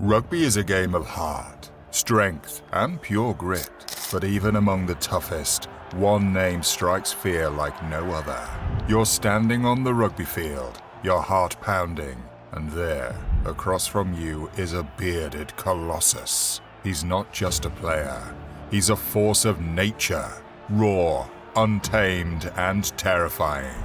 Rugby is a game of heart, strength, and pure grit. But even among the toughest, one name strikes fear like no other. You're standing on the rugby field, your heart pounding, and there, across from you, is a bearded colossus. He's not just a player. He's a force of nature, raw, untamed, and terrifying.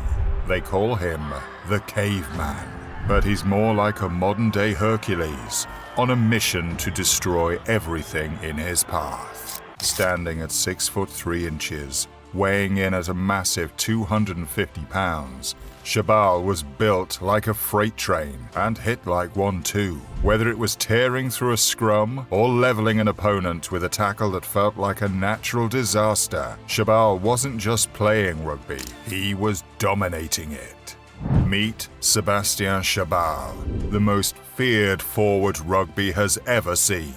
They call him the Caveman. But he's more like a modern-day Hercules, on a mission to destroy everything in his path. Standing at 6 foot 3 inches, weighing in at a massive 250 pounds, Chabal was built like a freight train and hit like one too. Whether it was tearing through a scrum or leveling an opponent with a tackle that felt like a natural disaster, Chabal wasn't just playing rugby, he was dominating it. Meet Sebastien Chabal, the most feared forward rugby has ever seen.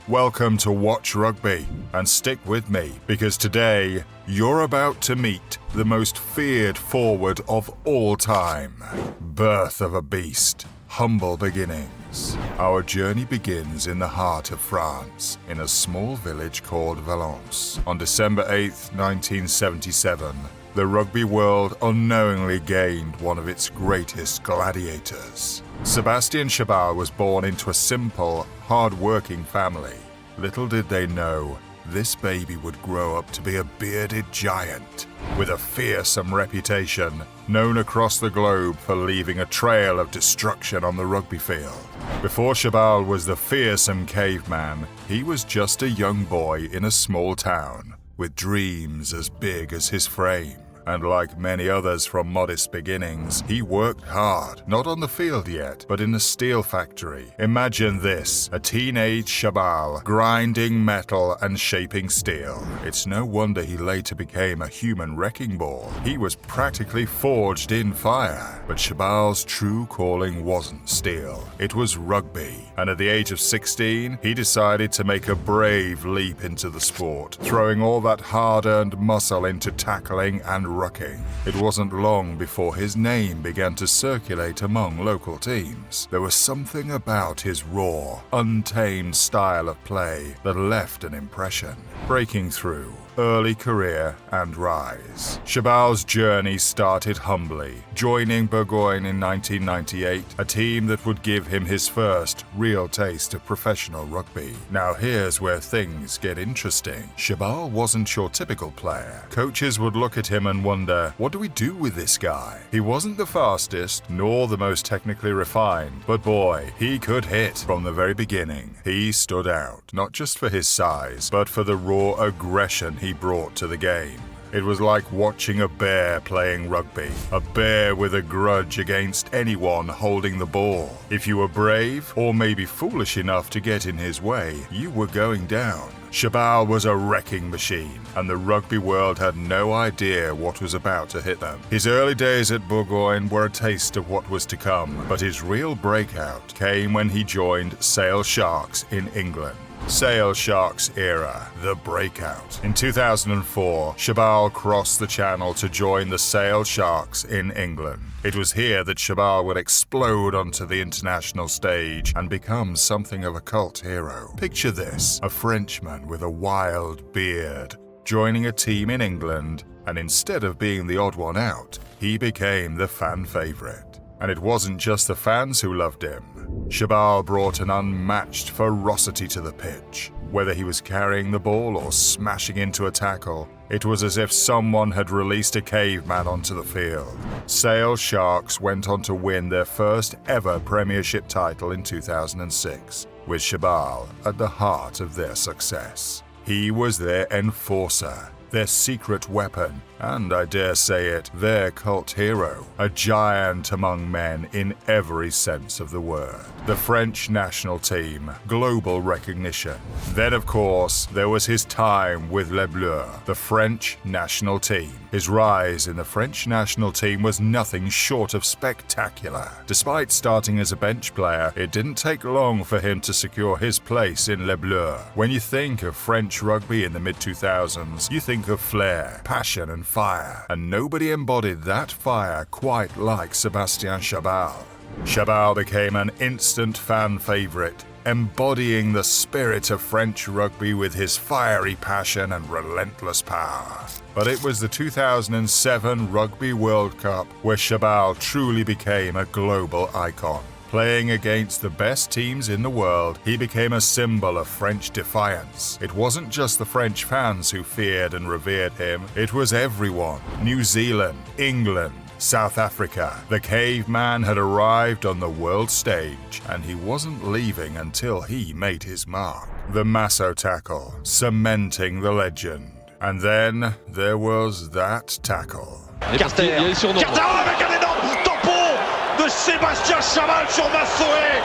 Welcome to Watch Rugby, and stick with me, because today you're about to meet the most feared forward of all time. Birth of a beast, humble beginnings. Our journey begins in the heart of France, in a small village called Valence. On December 8th, 1977, the rugby world unknowingly gained one of its greatest gladiators. Sebastien Chabal was born into a simple, hard-working family. Little did they know, this baby would grow up to be a bearded giant, with a fearsome reputation, known across the globe for leaving a trail of destruction on the rugby field. Before Chabal was the fearsome caveman, he was just a young boy in a small town, with dreams as big as his frame. And like many others from modest beginnings, he worked hard, not on the field yet, but in a steel factory. Imagine this, a teenage Chabal grinding metal and shaping steel. It's no wonder he later became a human wrecking ball. He was practically forged in fire. But Chabal's true calling wasn't steel, it was rugby. And at the age of 16, he decided to make a brave leap into the sport, throwing all that hard-earned muscle into tackling and rucking. It wasn't long before his name began to circulate among local teams. There was something about his raw, untamed style of play that left an impression. Breaking through, early career and rise. Chabal's journey started humbly, joining Bourgogne in 1998, a team that would give him his first real taste of professional rugby. Now here's where things get interesting. Chabal wasn't your typical player. Coaches would look at him and wonder, what do we do with this guy? He wasn't the fastest, nor the most technically refined, but boy, he could hit. From the very beginning, he stood out, not just for his size, but for the raw aggression he brought to the game. It was like watching a bear playing rugby, a bear with a grudge against anyone holding the ball. If you were brave, or maybe foolish enough to get in his way, you were going down. Chabal was a wrecking machine, and the rugby world had no idea what was about to hit them. His early days at Bourgogne were a taste of what was to come, but his real breakout came when he joined Sale Sharks in England. Sale Sharks era, the breakout. In 2004, Chabal crossed the channel to join the Sale Sharks in England. It was here that Chabal would explode onto the international stage and become something of a cult hero. Picture this, a Frenchman with a wild beard, joining a team in England, and instead of being the odd one out, he became the fan favorite. And it wasn't just the fans who loved him. Chabal brought an unmatched ferocity to the pitch. Whether he was carrying the ball or smashing into a tackle, it was as if someone had released a caveman onto the field. Sale Sharks went on to win their first ever Premiership title in 2006, with Chabal at the heart of their success. He was their enforcer, their secret weapon, and I dare say it, their cult hero, a giant among men in every sense of the word. The French national team, global recognition. Then, of course, there was his time with Les Bleus, the French national team. His rise in the French national team was nothing short of spectacular. Despite starting as a bench player, it didn't take long for him to secure his place in Les Bleus. When you think of French rugby in the mid-2000s, you think of flair, passion, and fire, and nobody embodied that fire quite like Sebastien Chabal. Chabal became an instant fan favorite, embodying the spirit of French rugby with his fiery passion and relentless power. But it was the 2007 Rugby World Cup where Chabal truly became a global icon. Playing against the best teams in the world, he became a symbol of French defiance. It wasn't just the French fans who feared and revered him, it was everyone. New Zealand, England, South Africa. The caveman had arrived on the world stage, and he wasn't leaving until he made his mark. The Masso tackle, cementing the legend. And then there was that tackle. Carter avec un énorme tampon de Sebastien Chabal sur Massoé.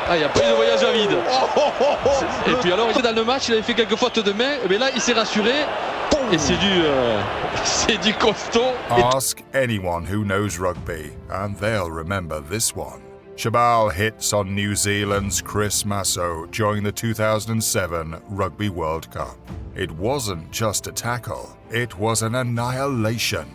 Ah, il n'y a pas eu de voyage à vide. Et puis alors, dans le match, il avait fait quelques fautes de main, mais là, il s'est rassuré. Et c'est du costaud. Ask anyone who knows rugby, and they'll remember this one. Chabal hits on New Zealand's Chris Masso during the 2007 Rugby World Cup. It wasn't just a tackle, it was an annihilation.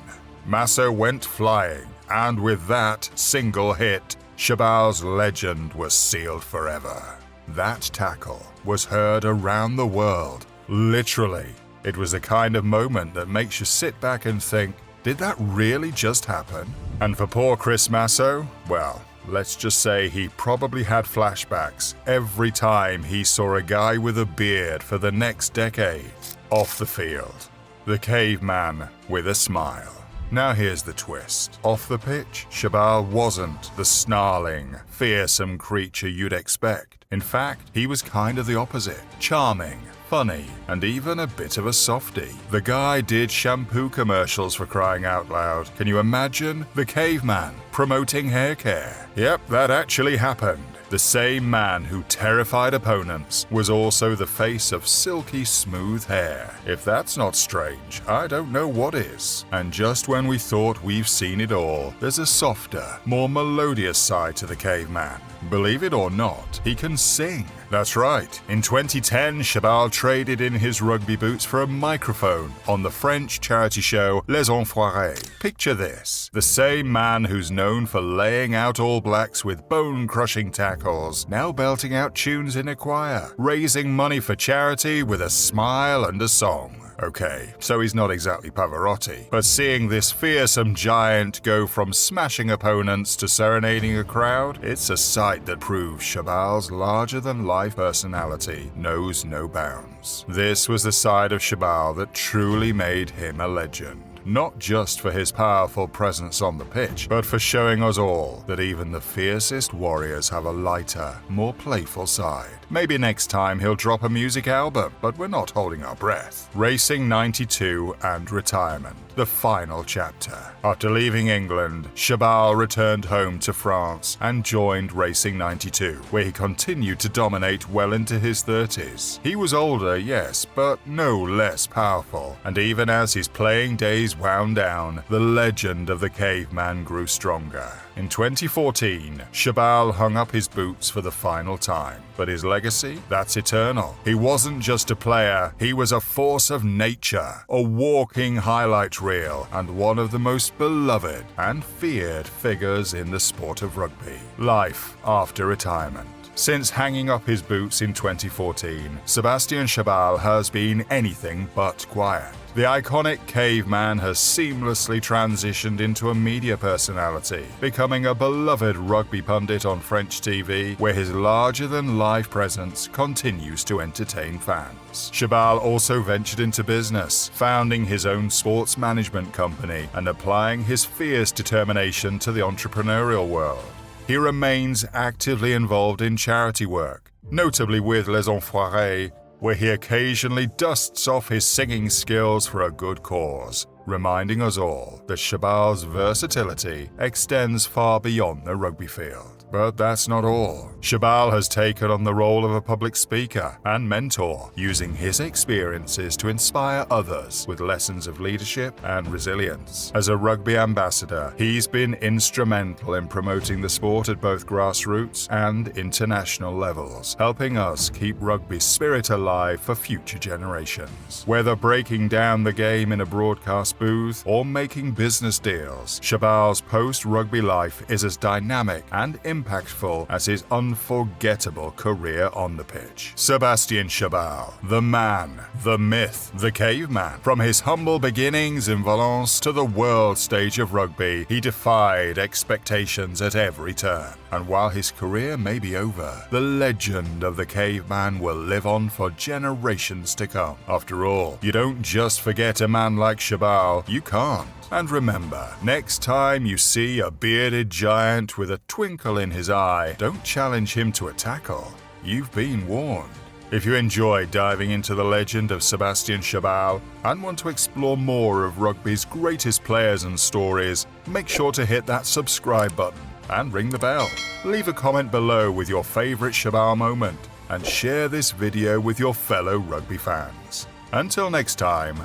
Masso went flying, and with that single hit, Chabal's legend was sealed forever. That tackle was heard around the world, literally. It was the kind of moment that makes you sit back and think, did that really just happen? And for poor Chris Masso, well, let's just say he probably had flashbacks every time he saw a guy with a beard for the next decade off the field. The caveman with a smile. Now here's the twist. Off the pitch, Chabal wasn't the snarling, fearsome creature you'd expect. In fact, he was kind of the opposite. Charming, funny, and even a bit of a softie. The guy did shampoo commercials for crying out loud. Can you imagine? The caveman promoting hair care. Yep, that actually happened. The same man who terrified opponents was also the face of silky smooth hair. If that's not strange, I don't know what is. And just when we thought we've seen it all, there's a softer, more melodious side to the caveman. Believe it or not, he can sing. That's right. In 2010, Chabal traded in his rugby boots for a microphone on the French charity show Les Enfoirés. Picture this. The same man who's known for laying out All Blacks with bone-crushing tackles, now belting out tunes in a choir, raising money for charity with a smile and a song. Okay, so he's not exactly Pavarotti, but seeing this fearsome giant go from smashing opponents to serenading a crowd, it's a sight that proves Chabal's larger-than-life personality knows no bounds. This was the side of Chabal that truly made him a legend. Not just for his powerful presence on the pitch, but for showing us all that even the fiercest warriors have a lighter, more playful side. Maybe next time he'll drop a music album, but we're not holding our breath. Racing 92 and retirement, the final chapter. After leaving England, Chabal returned home to France and joined Racing 92, where he continued to dominate well into his 30s. He was older, yes, but no less powerful, and even as his playing days wound down, the legend of the caveman grew stronger. In 2014, Chabal hung up his boots for the final time, but his legacy, that's eternal. He wasn't just a player, he was a force of nature, a walking highlight reel, and one of the most beloved and feared figures in the sport of rugby. Life after retirement. Since hanging up his boots in 2014, Sebastien Chabal has been anything but quiet. The iconic caveman has seamlessly transitioned into a media personality, becoming a beloved rugby pundit on French TV, where his larger-than-life presence continues to entertain fans. Chabal also ventured into business, founding his own sports management company and applying his fierce determination to the entrepreneurial world. He remains actively involved in charity work, notably with Les Enfoirés, where he occasionally dusts off his singing skills for a good cause, reminding us all that Chabal's versatility extends far beyond the rugby field. But that's not all. Chabal has taken on the role of a public speaker and mentor, using his experiences to inspire others with lessons of leadership and resilience. As a rugby ambassador, he's been instrumental in promoting the sport at both grassroots and international levels, helping us keep rugby's spirit alive for future generations. Whether breaking down the game in a broadcast booth or making business deals, Chabal's post-rugby life is as dynamic and impactful impactful as his unforgettable career on the pitch. Sebastien Chabal, the man, the myth, the caveman. From his humble beginnings in Valence to the world stage of rugby, he defied expectations at every turn. And while his career may be over, the legend of the caveman will live on for generations to come. After all, you don't just forget a man like Chabal, you can't. And remember, next time you see a bearded giant with a twinkle in his eye, don't challenge him to a tackle. You've been warned. If you enjoyed diving into the legend of Sebastien Chabal and want to explore more of rugby's greatest players and stories, make sure to hit that subscribe button and ring the bell. Leave a comment below with your favorite Chabal moment and share this video with your fellow rugby fans. Until next time,